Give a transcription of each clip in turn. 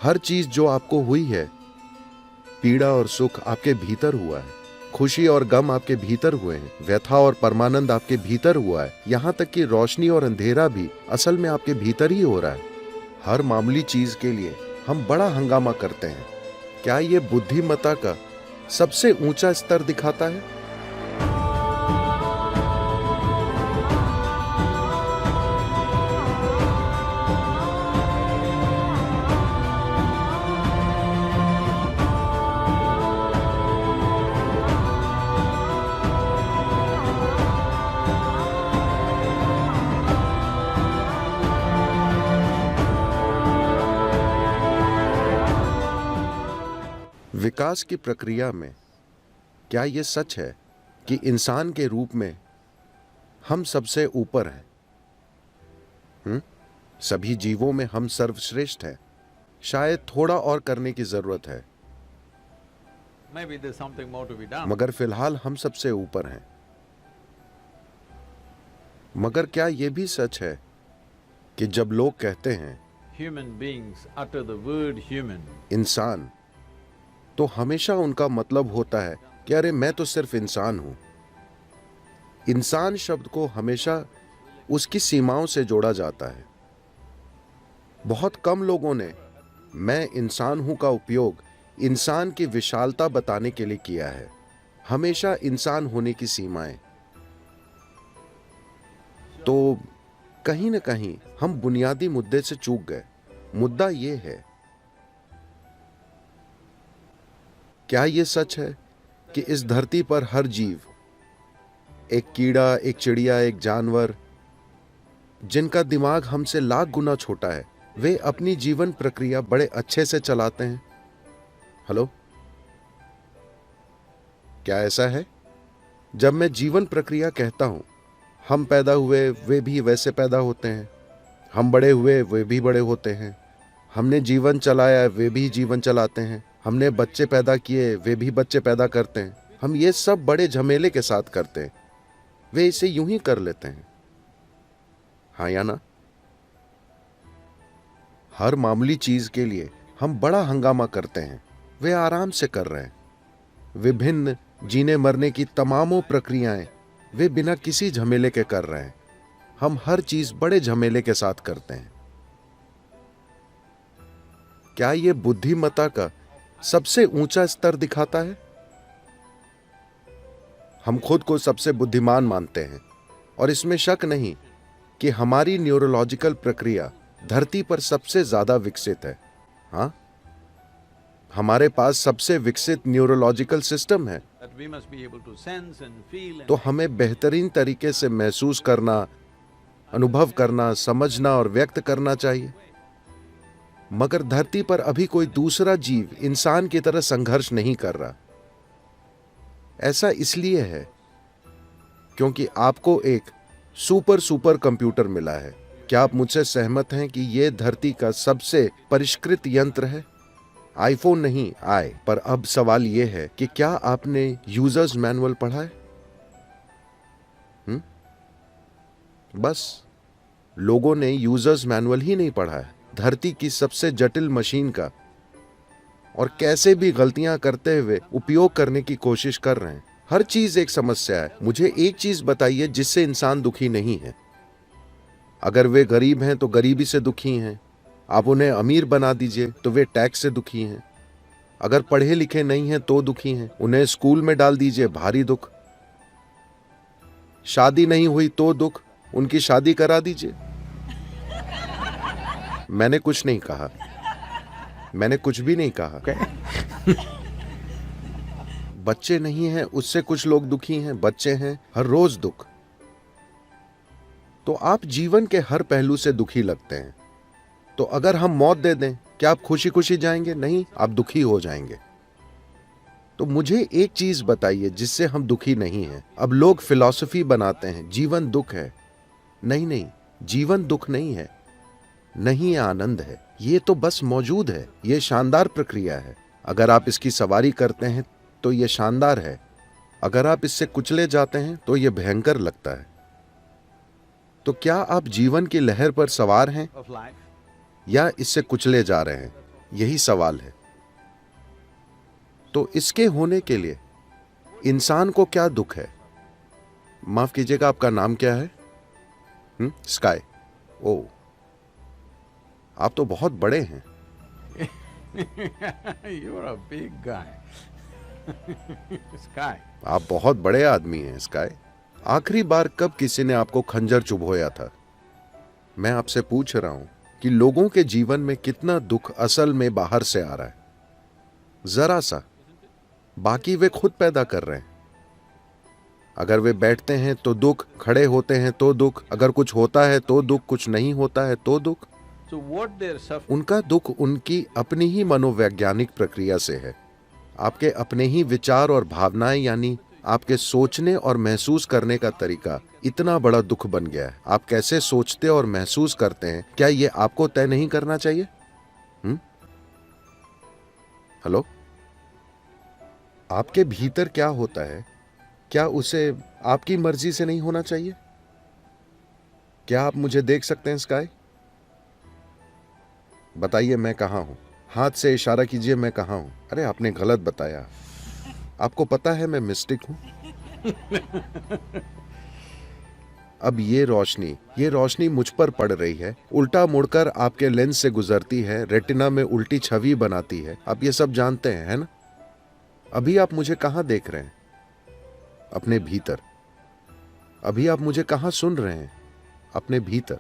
हर चीज जो आपको हुई है, पीड़ा और सुख आपके भीतर हुआ है, खुशी और गम आपके भीतर हुए हैं, व्यथा और परमानंद आपके भीतर हुआ है, यहाँ तक कि रोशनी और अंधेरा भी असल में आपके भीतर ही हो रहा है। हर मामूली चीज के लिए हम बड़ा हंगामा करते हैं। क्या ये बुद्धिमत्ता का सबसे ऊंचा स्तर दिखाता है? विकास की प्रक्रिया में क्या यह सच है कि इंसान के रूप में हम सबसे ऊपर हैं? सभी जीवों में हम सर्वश्रेष्ठ हैं। शायद थोड़ा और करने की जरूरत है, Maybe there's something more to be done. मगर फिलहाल हम सबसे ऊपर हैं। मगर क्या यह भी सच है कि जब लोग कहते हैं Human beings utter the word human. इंसान, तो हमेशा उनका मतलब होता है कि अरे मैं तो सिर्फ इंसान हूं। इंसान शब्द को हमेशा उसकी सीमाओं से जोड़ा जाता है। बहुत कम लोगों ने मैं इंसान हूं का उपयोग इंसान की विशालता बताने के लिए किया है। हमेशा इंसान होने की सीमाएं। तो कहीं ना कहीं हम बुनियादी मुद्दे से चूक गए। मुद्दा यह है, क्या यह सच है कि इस धरती पर हर जीव, एक कीड़ा, एक चिड़िया, एक जानवर, जिनका दिमाग हमसे लाख गुना छोटा है, वे अपनी जीवन प्रक्रिया बड़े अच्छे से चलाते हैं? हेलो, क्या ऐसा है? जब मैं जीवन प्रक्रिया कहता हूं, हम पैदा हुए वे भी वैसे पैदा होते हैं, हम बड़े हुए वे भी बड़े होते हैं, हमने जीवन चलाया वे भी जीवन चलाते हैं, हमने बच्चे पैदा किए वे भी बच्चे पैदा करते हैं। हम ये सब बड़े झमेले के साथ करते हैं। वे इसे यूं ही कर लेते हैं, हाँ या ना? हर मामूली चीज के लिए हम बड़ा हंगामा करते हैं। वे आराम से कर रहे हैं। विभिन्न जीने मरने की तमामों प्रक्रियाएं वे बिना किसी झमेले के कर रहे हैं। हम हर चीज बड़े झमेले के साथ करते हैं। क्या यह बुद्धिमत्ता का सबसे ऊंचा स्तर दिखाता है? हम खुद को सबसे बुद्धिमान मानते हैं और इसमें शक नहीं कि हमारी न्यूरोलॉजिकल प्रक्रिया धरती पर सबसे ज्यादा विकसित है। हाँ, हमारे पास सबसे विकसित न्यूरोलॉजिकल सिस्टम है। That we must be able to sense and feel and तो हमें बेहतरीन तरीके से महसूस करना, अनुभव करना, समझना और व्यक्त करना चाहिए। मगर धरती पर अभी कोई दूसरा जीव इंसान की तरह संघर्ष नहीं कर रहा। ऐसा इसलिए है क्योंकि आपको एक सुपर कंप्यूटर मिला है। क्या आप मुझसे सहमत हैं कि यह धरती का सबसे परिष्कृत यंत्र है? आईफोन नहीं आए, पर अब सवाल यह है कि क्या आपने यूजर्स मैनुअल पढ़ा है? बस लोगों ने यूजर्स मैनुअल ही नहीं पढ़ा है। धरती की सबसे जटिल मशीन का और कैसे भी गलतियां करते हुए उपयोग करने की कोशिश कर रहे हैं। हर चीज एक समस्या है। मुझे एक चीज बताइए जिससे इंसान दुखी नहीं है। अगर वे गरीब हैं तो गरीबी से दुखी हैं। आप उन्हें अमीर बना दीजिए तो वे टैक्स से दुखी हैं। अगर पढ़े लिखे नहीं हैं तो दुखी हैं। उन्हें स्कूल में डाल दीजिए, भारी दुख। शादी नहीं हुई तो दुख, उनकी शादी करा दीजिए। मैंने कुछ नहीं कहा, मैंने कुछ भी नहीं कहा। बच्चे नहीं हैं उससे कुछ लोग दुखी हैं, बच्चे हैं हर रोज दुख। तो आप जीवन के हर पहलू से दुखी लगते हैं। तो अगर हम मौत दे दें, क्या आप खुशी खुशी जाएंगे? नहीं, आप दुखी हो जाएंगे। तो मुझे एक चीज बताइए जिससे हम दुखी नहीं हैं। अब लोग फिलॉसफी बनाते हैं, जीवन दुख है। नहीं, जीवन दुख नहीं है, नहीं, आनंद है। ये तो बस मौजूद है। ये शानदार प्रक्रिया है। अगर आप इसकी सवारी करते हैं तो ये शानदार है। अगर आप इससे कुचले जाते हैं तो ये भयंकर लगता है। तो क्या आप जीवन की लहर पर सवार हैं of life. या इससे कुचले जा रहे हैं? यही सवाल है। तो इसके होने के लिए इंसान को क्या दुख है? माफ कीजिएगा, आपका नाम क्या है? स्काई। ओ, आप तो बहुत बड़े हैं। You're a big guy. Sky. आप बहुत बड़े आदमी हैं स्काई। आखिरी बार कब किसी ने आपको खंजर चुभोया था? मैं आपसे पूछ रहा हूं कि लोगों के जीवन में कितना दुख असल में बाहर से आ रहा है? जरा सा। बाकी वे खुद पैदा कर रहे हैं। अगर वे बैठते हैं तो दुख, खड़े होते हैं तो दुख, अगर कुछ होता है तो दुख, कुछ नहीं होता है तो दुख। So what they're suffering, उनका दुख उनकी अपनी ही मनोवैज्ञानिक प्रक्रिया से है। आपके अपने ही विचार और भावनाएं, यानी आपके सोचने और महसूस करने का तरीका इतना बड़ा दुख बन गया है। आप कैसे सोचते और महसूस करते हैं, क्या यह आपको तय नहीं करना चाहिए? हेलो, आपके भीतर क्या होता है, क्या उसे आपकी मर्जी से नहीं होना चाहिए? क्या आप मुझे देख सकते हैं स्काई? बताइए मैं कहां हूं? हाथ से इशारा कीजिए, मैं कहां हूं? अरे आपने गलत बताया। आपको पता है मैं मिस्टिक हूं। अब ये रोशनी मुझ पर पड़ रही है, उल्टा मुड़कर आपके लेंस से गुजरती है, रेटिना में उल्टी छवि बनाती है। आप ये सब जानते हैं, है ना? अभी आप मुझे कहां देख रहे हैं? अपने भीतर। अभी आप मुझे कहां सुन रहे हैं? अपने भीतर।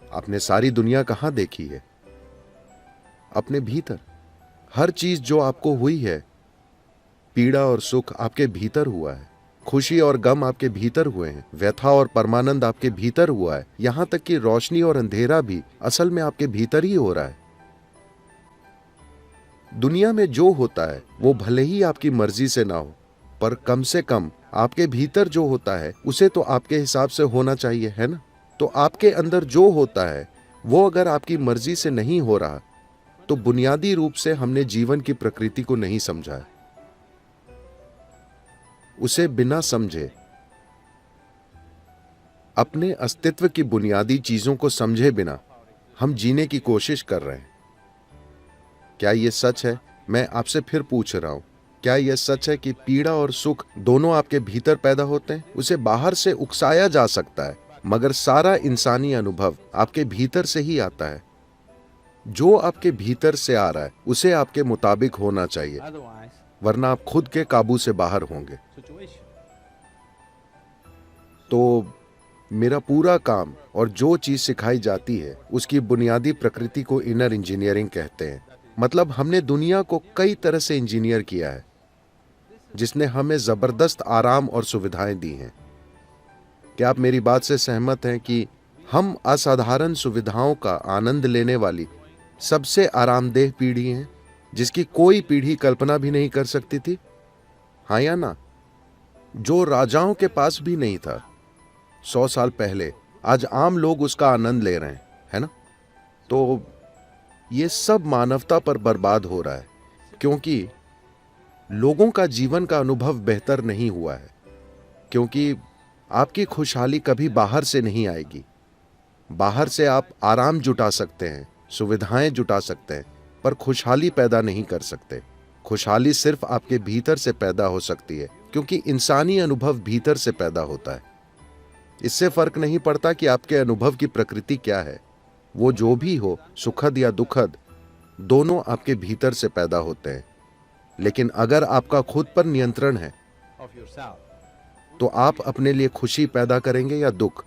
आपने सारी दुनिया कहां देखी है? अपने भीतर। हर चीज जो आपको हुई है, पीड़ा और सुख आपके भीतर हुआ है, खुशी और गम आपके भीतर हुए हैं, व्यथा और परमानंद आपके भीतर हुआ है, यहां तक कि रोशनी और अंधेरा भी असल में आपके भीतर ही हो रहा है। दुनिया में जो होता है वो भले ही आपकी मर्जी से ना हो, पर कम से कम आपके भीतर जो होता है उसे तो आपके हिसाब से होना चाहिए, है ना? तो आपके अंदर जो होता है वो अगर आपकी मर्जी से नहीं हो रहा, तो बुनियादी रूप से हमने जीवन की प्रकृति को नहीं समझा है। उसे बिना समझे, अपने अस्तित्व की बुनियादी चीजों को समझे बिना हम जीने की कोशिश कर रहे हैं। क्या यह सच है? मैं आपसे फिर पूछ रहा हूं, क्या यह सच है कि पीड़ा और सुख दोनों आपके भीतर पैदा होते हैं? उसे बाहर से उकसाया जा सकता है, मगर सारा इंसानी अनुभव आपके भीतर से ही आता है। जो आपके भीतर से आ रहा है उसे आपके मुताबिक होना चाहिए, otherwise वरना आप खुद के काबू से बाहर होंगे। situation. तो मेरा पूरा काम और जो चीज सिखाई जाती है उसकी बुनियादी प्रकृति को इनर इंजीनियरिंग कहते हैं। मतलब हमने दुनिया को कई तरह से इंजीनियर किया है, जिसने हमें जबरदस्त आराम और सुविधाएं दी हैं। क्या आप मेरी बात से सहमत हैं कि हम असाधारण सुविधाओं का आनंद लेने वाली सबसे आरामदेह पीढ़ी हैं, जिसकी कोई पीढ़ी कल्पना भी नहीं कर सकती थी? हाँ या ना? जो राजाओं के पास भी नहीं था 100 साल पहले, आज आम लोग उसका आनंद ले रहे हैं, है ना? तो ये सब मानवता पर बर्बाद हो रहा है, क्योंकि लोगों का जीवन का अनुभव बेहतर नहीं हुआ है। क्योंकि आपकी खुशहाली कभी बाहर से नहीं आएगी। बाहर से आप आराम जुटा सकते हैं, सुविधाएं जुटा सकते हैं, पर खुशहाली पैदा नहीं कर सकते। खुशहाली सिर्फ आपके भीतर से पैदा हो सकती है, क्योंकि इंसानी अनुभव भीतर से पैदा होता है। इससे फर्क नहीं पड़ता कि आपके अनुभव की प्रकृति क्या है। वो जो भी हो, सुखद या दुखद, दोनों आपके भीतर से पैदा होते हैं। लेकिन अगर आपका खुद पर नियंत्रण है, Of yourself. तो आप अपने लिए खुशी पैदा करेंगे या दुख?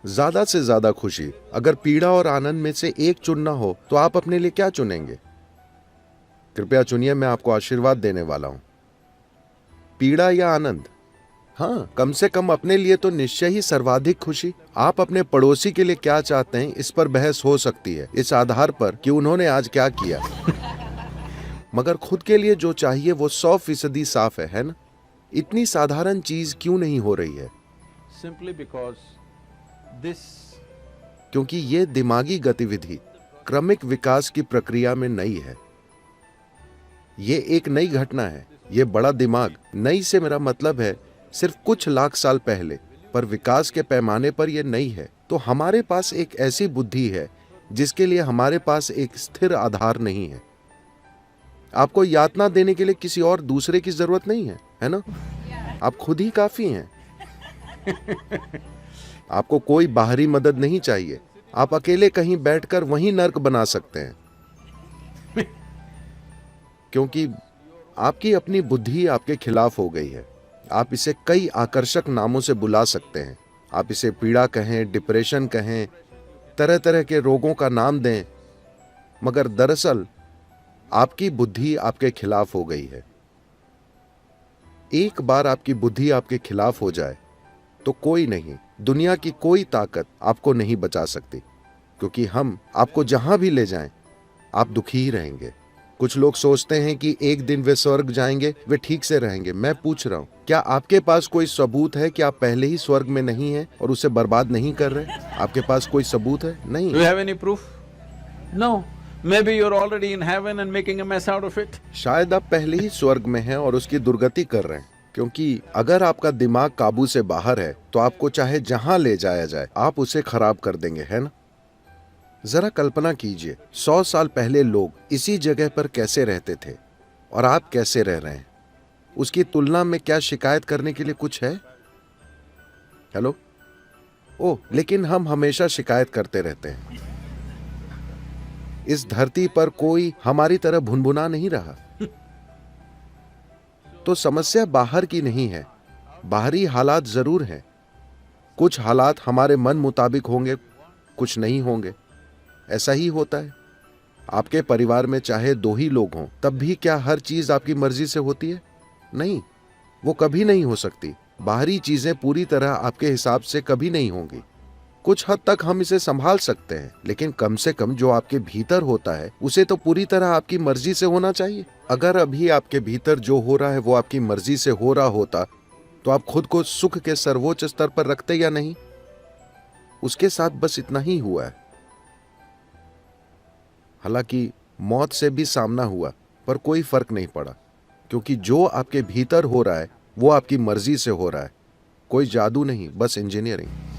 ज्यादा से ज्यादा खुशी। अगर पीड़ा और आनंद में से एक चुनना हो तो आप अपने लिए क्या चुनेंगे? कृपया चुनिए, मैं आपको आशीर्वाद देने वाला हूं। पीड़ा या आनंद? हाँ, कम से कम अपने लिए तो निश्चय ही सर्वाधिक खुशी। आप अपने पड़ोसी के लिए क्या चाहते हैं, इस पर बहस हो सकती है, इस आधार पर कि उन्होंने आज क्या किया। मगर खुद के लिए जो चाहिए वो 100% साफ है ना? इतनी साधारण चीज क्यों नहीं हो रही है? Simply because this क्योंकि ये दिमागी गतिविधि क्रमिक विकास की प्रक्रिया में नई है। ये एक नई घटना है। ये बड़ा दिमाग, नई से मेरा मतलब है सिर्फ कुछ लाख साल पहले, पर विकास के पैमाने पर यह नई है। तो हमारे पास एक ऐसी बुद्धि है जिसके लिए हमारे पास एक स्थिर आधार नहीं है। आपको यातना देने के लिए किसी और दूसरे की जरूरत नहीं है ना? आप खुद ही काफी हैं। आपको कोई बाहरी मदद नहीं चाहिए। आप अकेले कहीं बैठकर वहीं नर्क बना सकते हैं, क्योंकि आपकी अपनी बुद्धि आपके खिलाफ हो गई है। आप इसे कई आकर्षक नामों से बुला सकते हैं। आप इसे पीड़ा कहें, डिप्रेशन कहें, तरह तरह के रोगों का नाम दें, मगर दरअसल आपकी बुद्धि आपके खिलाफ हो गई है। एक बार आपकी बुद्धि आपके खिलाफ हो जाए तो कोई नहीं, दुनिया की कोई ताकत आपको नहीं बचा सकती, क्योंकि हम आपको जहां भी ले जाएं आप दुखी ही रहेंगे। कुछ लोग सोचते हैं कि एक दिन वे स्वर्ग जाएंगे, वे ठीक से रहेंगे। मैं पूछ रहा हूं, क्या आपके पास कोई सबूत है कि आप पहले ही स्वर्ग में नहीं हैं और उसे बर्बाद नहीं कर रहे? आपके पास कोई सबूत है? नहीं। Do you have any proof? No. Maybe you're already in heaven and making a mess out of it. शायद आप पहले ही स्वर्ग में हैं और उसकी दुर्गति कर रहे हैं, क्योंकि अगर आपका दिमाग काबू से बाहर है तो आपको चाहे जहां ले जाया जाए आप उसे खराब कर देंगे, है ना? जरा कल्पना कीजिए, 100 साल पहले लोग इसी जगह पर कैसे रहते थे और आप कैसे रह रहे हैं। उसकी तुलना में क्या शिकायत करने के लिए कुछ है? हेलो? ओह, लेकिन हम हमेशा शिकायत करते रहते हैं। इस धरती पर कोई हमारी तरह भुनभुना नहीं रहा। तो समस्या बाहर की नहीं है, बाहरी हालात जरूर हैं। कुछ हालात हमारे मन मुताबिक होंगे, कुछ नहीं होंगे। ऐसा ही होता है। आपके परिवार में चाहे 2 ही लोग हों, तब भी क्या हर चीज आपकी मर्जी से होती है? नहीं, वो कभी नहीं हो सकती। बाहरी चीजें पूरी तरह आपके हिसाब से कभी नहीं होंगी। कुछ हद तक हम इसे संभाल सकते हैं, लेकिन कम से कम जो आपके भीतर होता है उसे तो पूरी तरह आपकी मर्जी से होना चाहिए। अगर अभी आपके भीतर जो हो रहा है वो आपकी मर्जी से हो रहा होता तो आप खुद को सुख के सर्वोच्च स्तर पर रखते या नहीं? उसके साथ बस इतना ही हुआ है। हालांकि मौत से भी सामना हुआ, पर कोई फर्क नहीं पड़ा, क्योंकि जो आपके भीतर हो रहा है वो आपकी मर्जी से हो रहा है। कोई जादू नहीं, बस इंजीनियरिंग।